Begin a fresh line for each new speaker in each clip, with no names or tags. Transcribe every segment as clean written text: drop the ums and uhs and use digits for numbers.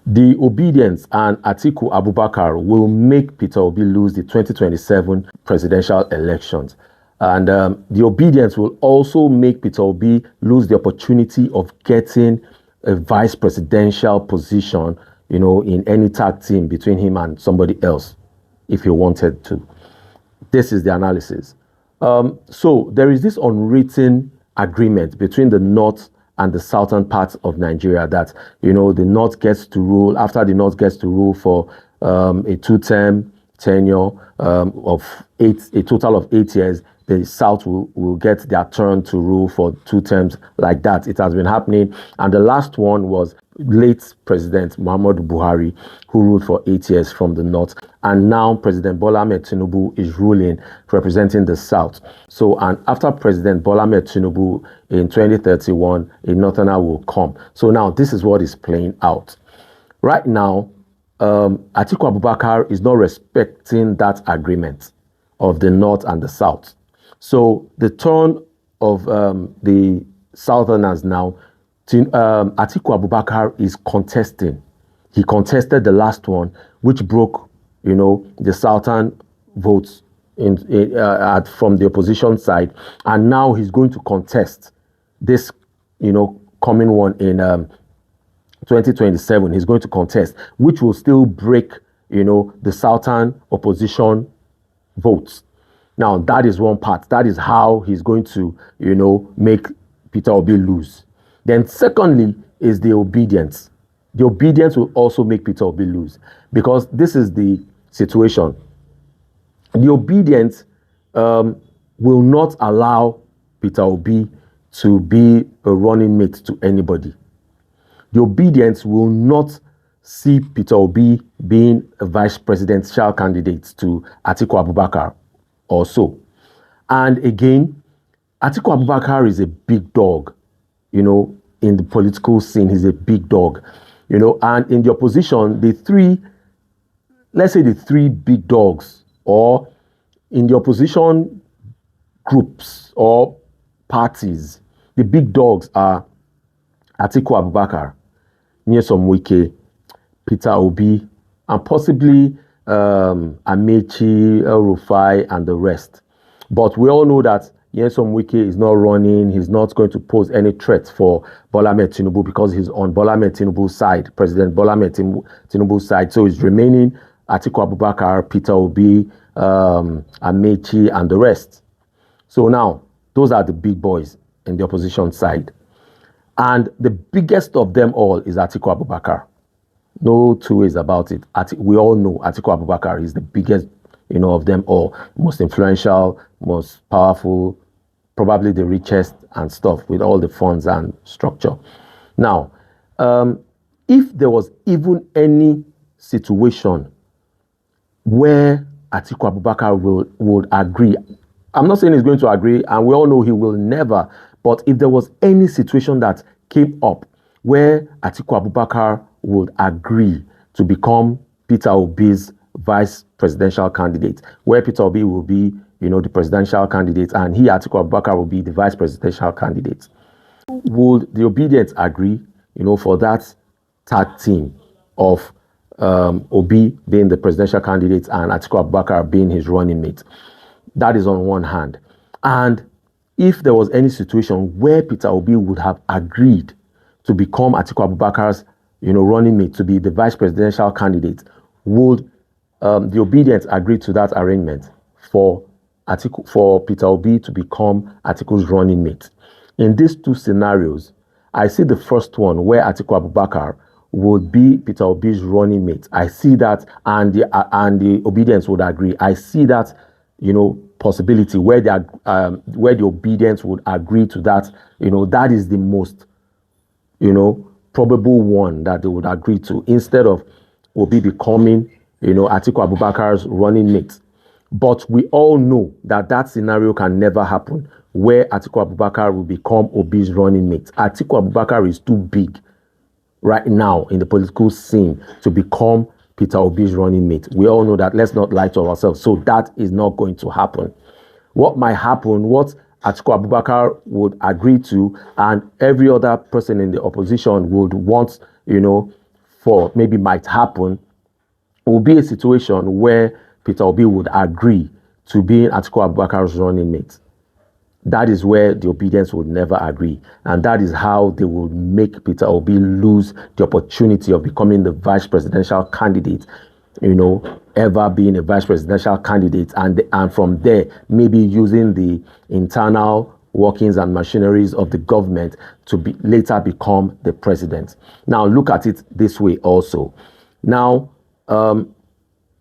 The Obidients and Atiku Abubakar will make Peter Obi lose the 2027 presidential elections. And the Obidients will also make Peter Obi lose the opportunity of getting a vice presidential position, in any tag team between him and somebody else, if he wanted to. This is the analysis. So there is this unwritten agreement between the North and the southern parts of Nigeria that, the North gets to rule, after the North gets to rule for a two-term tenure of a total of 8 years, the South will get their turn to rule for 2 terms like that. It has been happening. And the last one was late President Muhammadu Buhari, who ruled for 8 years from the North. And now President Bola Ahmed Tinubu is ruling, representing the South. So, and after President Bola Ahmed Tinubu in 2031, a Northerner will come. So now this is what is playing out. Right now, Atiku Abubakar is not respecting that agreement of the North and the South. So the turn of the Southerners now, Atiku Abubakar is contesting. He contested the last one, which broke, the Southern votes from the opposition side, and now he's going to contest this, coming one in 2027. He's going to contest, which will still break, the Southern opposition votes. Now, that is one part. That is how he's going to, make Peter Obi lose. Then secondly is the Obidients. The Obidients will also make Peter Obi lose, because this is the situation. The Obidients will not allow Peter Obi to be a running mate to anybody. The Obidients will not see Peter Obi being a vice presidential candidate to Atiku Abubakar also. And again, Atiku Abubakar is a big dog, in the political scene. He's a big dog, and in the opposition, let's say the three big dogs, or in the opposition groups or parties, the big dogs are Atiku Abubakar, Nyesom Wike, Peter Obi, and possibly Amechi, El Rufai, and the rest. But we all know that Nyesom Wike is not running. He's not going to pose any threat for Bola Ahmed Tinubu, because he's on Bola Ahmed Tinubu's side, President Bola Ahmed Tinubu's side. So he's remaining Atiku Abubakar, Peter Obi, Amechi, and the rest. So now, those are the big boys in the opposition side. And the biggest of them all is Atiku Abubakar. No two ways about it. We all know Atiku Abubakar is the biggest, of them all. Most influential, most powerful, probably the richest and stuff, with all the funds and structure. Now, if there was even any situation where Atiku Abubakar would agree, I'm not saying he's going to agree, and we all know he will never, but if there was any situation that came up where Atiku Abubakar would agree to become Peter Obi's vice presidential candidate, where Peter Obi will be, the presidential candidate, and Atiku Abubakar, will be the vice presidential candidate, would the Obidients agree, for that tag team of Obi being the presidential candidate and Atiku Abubakar being his running mate? That is on one hand. And if there was any situation where Peter Obi would have agreed to become Atiku Abubakar's, running mate, to be the vice presidential candidate, would the Obidients agree to that arrangement for Peter Obi to become Atiku's running mate? In these two scenarios, I see the first one where Atiku Abubakar would be Peter Obi's running mate. I see that, and the Obidients would agree. I see that, possibility where the Obidients would agree to that. That is the most, probable one that they would agree to, instead of Obi becoming, Atiku Abubakar's running mate. But we all know that scenario can never happen, where Atiku Abubakar will become Obi's running mate. Atiku Abubakar is too big right now in the political scene to become Peter Obi's running mate. We all know that. Let's not lie to ourselves. So that is not going to happen. What might happen, what Atiku Abubakar would agree to, and every other person in the opposition would want, for maybe might happen will be a situation where Peter Obi would agree to being Atiku Abubakar's running mate. That is where the Obidients would never agree. And that is how they will make Peter Obi lose the opportunity of becoming the vice presidential candidate, ever being a vice presidential candidate. And from there, maybe using the internal workings and machineries of the government to later become the president. Now, look at it this way also. Now,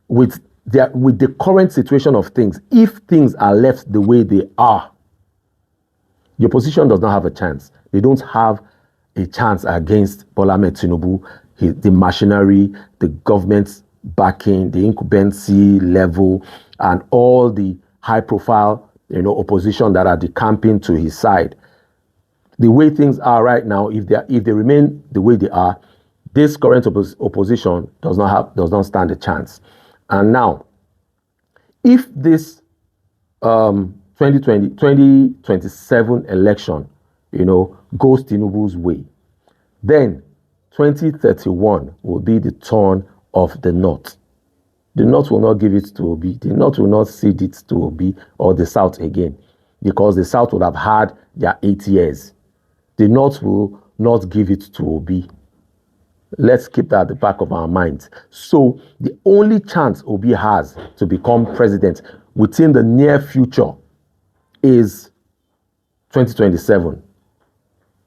with the current situation of things, if things are left the way they are, the opposition does not have a chance. They don't have a chance against Bola Ahmed Tinubu, the machinery, the government's backing, the incumbency level, and all the high-profile, opposition that are decamping to his side. The way things are right now, if they remain the way they are, this current opposition does not stand a chance. And now, if this 2027 election, goes Tinubu's way, then 2031 will be the turn of the North. The North will not give it to Obi. The North will not cede it to Obi or the South again, because the South would have had their 8 years. The North will not give it to Obi. Let's keep that at the back of our minds. So the only chance Obi has to become president within the near future is 2027.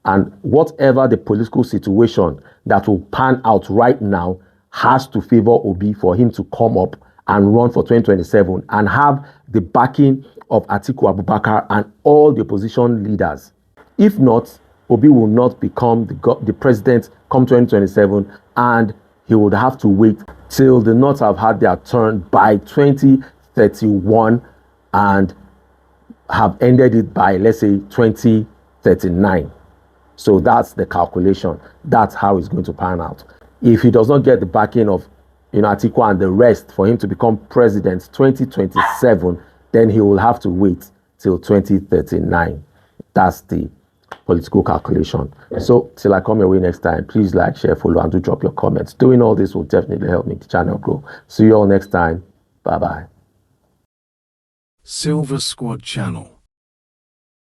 And whatever the political situation that will pan out right now has to favor Obi for him to come up and run for 2027 and have the backing of Atiku Abubakar and all the opposition leaders. If not, Obi will not become the president come 2027, and he would have to wait till the North have had their turn by 2031 and have ended it by, let's say, 2039. So that's the calculation. That's how it's going to pan out. If he does not get the backing of Atiku and the rest for him to become president 2027, then he will have to wait till 2039. That's the political calculation. So till I come your way next time, please like, share, follow, and do drop your comments. Doing all this will definitely help make the channel grow. See you all next time. Bye-bye.
Silva Squad Channel.